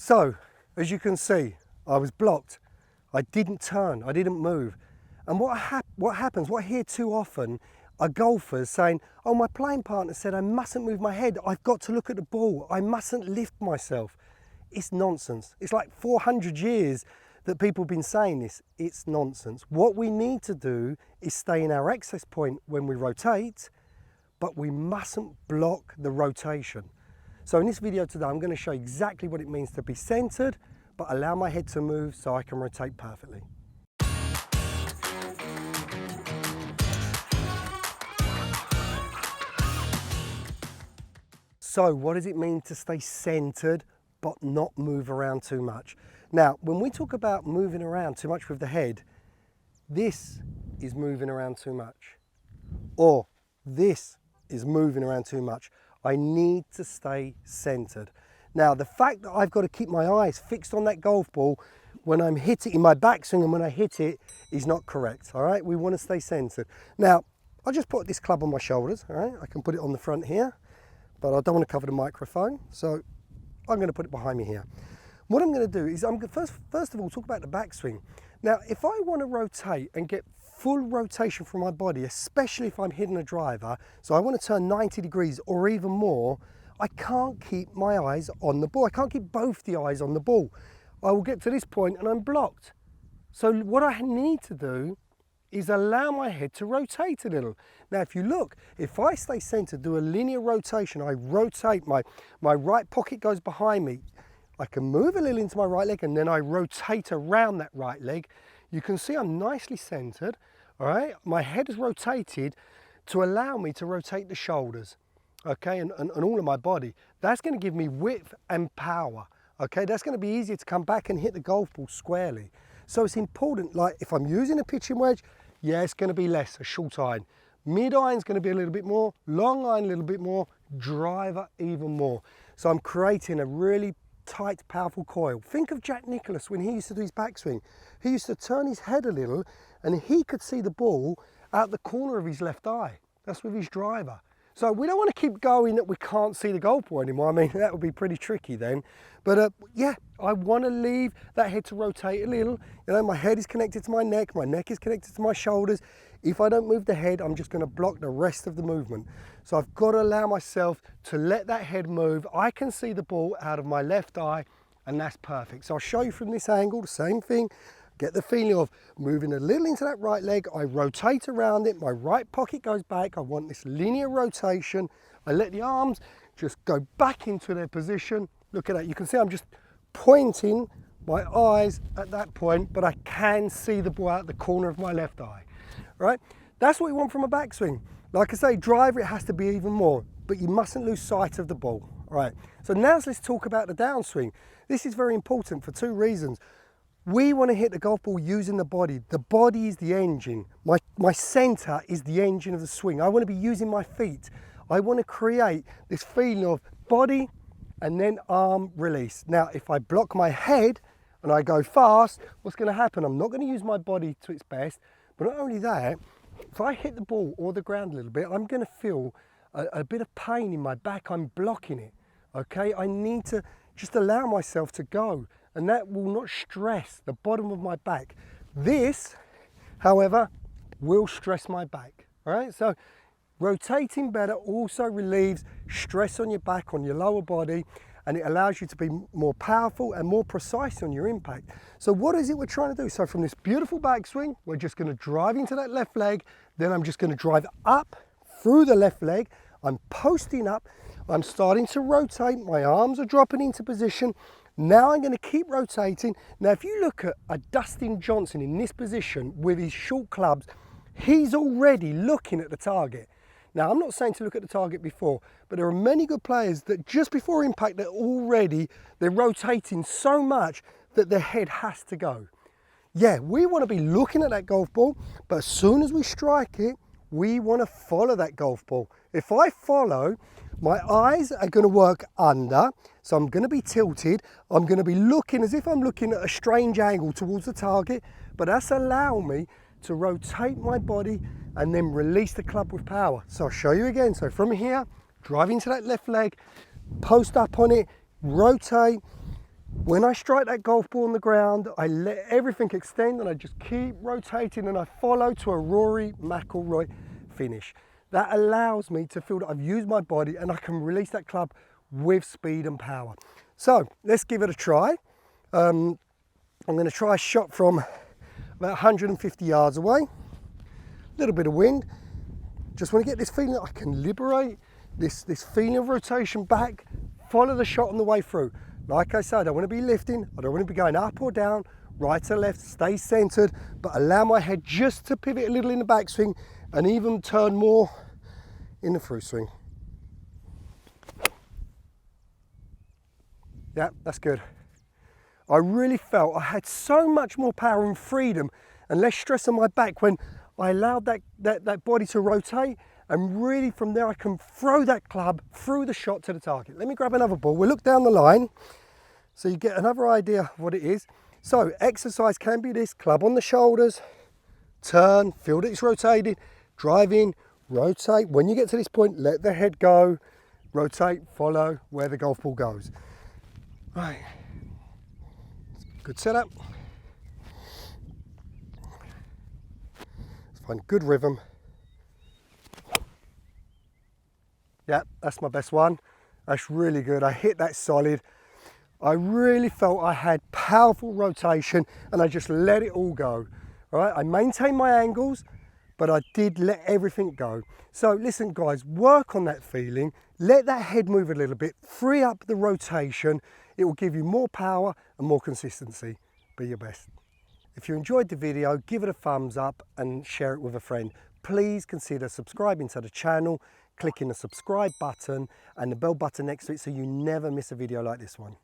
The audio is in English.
So, as you can see, I was blocked. I didn't turn, I didn't move. And what happens, what I hear too often are golfers saying, oh, my playing partner said I mustn't move my head, I've got to look at the ball, I mustn't lift myself. It's nonsense. It's like 400 years that people have been saying this. It's nonsense. What we need to do is stay in our access point when we rotate, but we mustn't block the rotation. So in this video today, I'm going to show you exactly what it means to be centered, but allow my head to move so I can rotate perfectly. So what does it mean to stay centered, but not move around too much? Now, when we talk about moving around too much with the head, this is moving around too much, or this is moving around too much. I need to stay centered. Now, the fact that I've got to keep my eyes fixed on that golf ball when I'm hitting in my backswing and when I hit it is not correct, all right? We want to stay centered. Now, I'll just put this club on my shoulders, all right? I can put it on the front here, but I don't want to cover the microphone, so I'm going to put it behind me here. What I'm going to do is I'm going to first of all talk about the backswing. Now, if I want to rotate and get full rotation from my body, especially if I'm hitting a driver, so I want to turn 90 degrees or even more, I can't keep my eyes on the ball. I can't keep both the eyes on the ball. I will get to this point and I'm blocked. So what I need to do is allow my head to rotate a little. Now, if you look, if I stay centered, do a linear rotation, I rotate, my right pocket goes behind me, I can move a little into my right leg and then I rotate around that right leg. You can see I'm nicely centered, all right? My head is rotated to allow me to rotate the shoulders, okay, and all of my body. That's going to give me width and power, okay? That's going to be easier to come back and hit the golf ball squarely. So it's important, like if I'm using a pitching wedge, yeah, it's going to be less, a short iron. Mid iron is going to be a little bit more, long iron a little bit more, driver even more. So I'm creating a really tight, powerful coil. Think of Jack Nicklaus when he used to do his backswing. He used to turn his head a little and he could see the ball out the corner of his left eye. That's with his driver. So we don't want to keep going that we can't see the golf ball anymore. I mean, that would be pretty tricky then. But yeah, I want to leave that head to rotate a little. You know, my head is connected to my neck is connected to my shoulders. If I don't move the head, I'm just going to block the rest of the movement. So I've got to allow myself to let that head move. I can see the ball out of my left eye, and that's perfect. So I'll show you from this angle, the same thing. Get the feeling of moving a little into that right leg. I rotate around it. My right pocket goes back. I want this linear rotation. I let the arms just go back into their position. Look at that. You can see I'm just pointing my eyes at that point, but I can see the ball out the corner of my left eye. Right? That's what we want from a backswing. Like I say, driver, it has to be even more, but you mustn't lose sight of the ball. All right. So now let's talk about the downswing. This is very important for two reasons. We want to hit the golf ball using the body. The body is the engine. My center is the engine of the swing. I want to be using my feet. I want to create this feeling of body and then arm release. Now, if I block my head and I go fast, what's going to happen? I'm not going to use my body to its best, but not only that, if I hit the ball or the ground a little bit, I'm going to feel a bit of pain in my back. I'm blocking it, okay? I need to just allow myself to go, and that will not stress the bottom of my back. This, however, will stress my back, all right? So rotating better also relieves stress on your back, on your lower body, and it allows you to be more powerful and more precise on your impact. So what is it we're trying to do? So from this beautiful backswing, we're just going to drive into that left leg, then I'm just going to drive up through the left leg. I'm posting up, I'm starting to rotate, my arms are dropping into position. Now I'm going to keep rotating. Now if you look at a Dustin Johnson in this position with his short clubs, he's already looking at the target. Now, I'm not saying to look at the target before, but there are many good players that just before impact, they're rotating so much that their head has to go. Yeah, we want to be looking at that golf ball, but as soon as we strike it, we want to follow that golf ball. If I follow, my eyes are going to work under, so I'm going to be tilted. I'm going to be looking as if I'm looking at a strange angle towards the target, but that's allowing me to rotate my body and then release the club with power. So I'll show you again. So from here, drive into that left leg, post up on it, rotate, When I strike that golf ball on the ground, I let everything extend and I just keep rotating and I follow to a Rory McIlroy finish. That allows me to feel that I've used my body and I can release that club with speed and power. So let's give it a try. I'm going to try a shot from about 150 yards away. A little bit of wind. Just want to get this feeling that I can liberate this feeling of rotation back, follow the shot on the way through. Like I said, I don't want to be lifting, I don't want to be going up or down, right or left, stay centered, but allow my head just to pivot a little in the backswing and even turn more in the through swing. Yeah, that's good. I really felt I had so much more power and freedom and less stress on my back when I allowed that body to rotate, and really from there I can throw that club through the shot to the target. Let me grab another ball. We'll look down the line so you get another idea of what it is. So exercise can be this: club on the shoulders, turn, feel that it's rotated, drive in, rotate. When you get to this point, let the head go, rotate, follow where the golf ball goes. Right, good setup. Let's find good rhythm. Yeah, that's my best one. That's really good. I hit that solid. I really felt I had powerful rotation and I just let it all go. All right, I maintained my angles, but I did let everything go. So listen guys, work on that feeling. Let that head move a little bit, free up the rotation. It will give you more power and more consistency. Be your best. If you enjoyed the video, give it a thumbs up and share it with a friend. Please consider subscribing to the channel, clicking the subscribe button and the bell button next to it so you never miss a video like this one.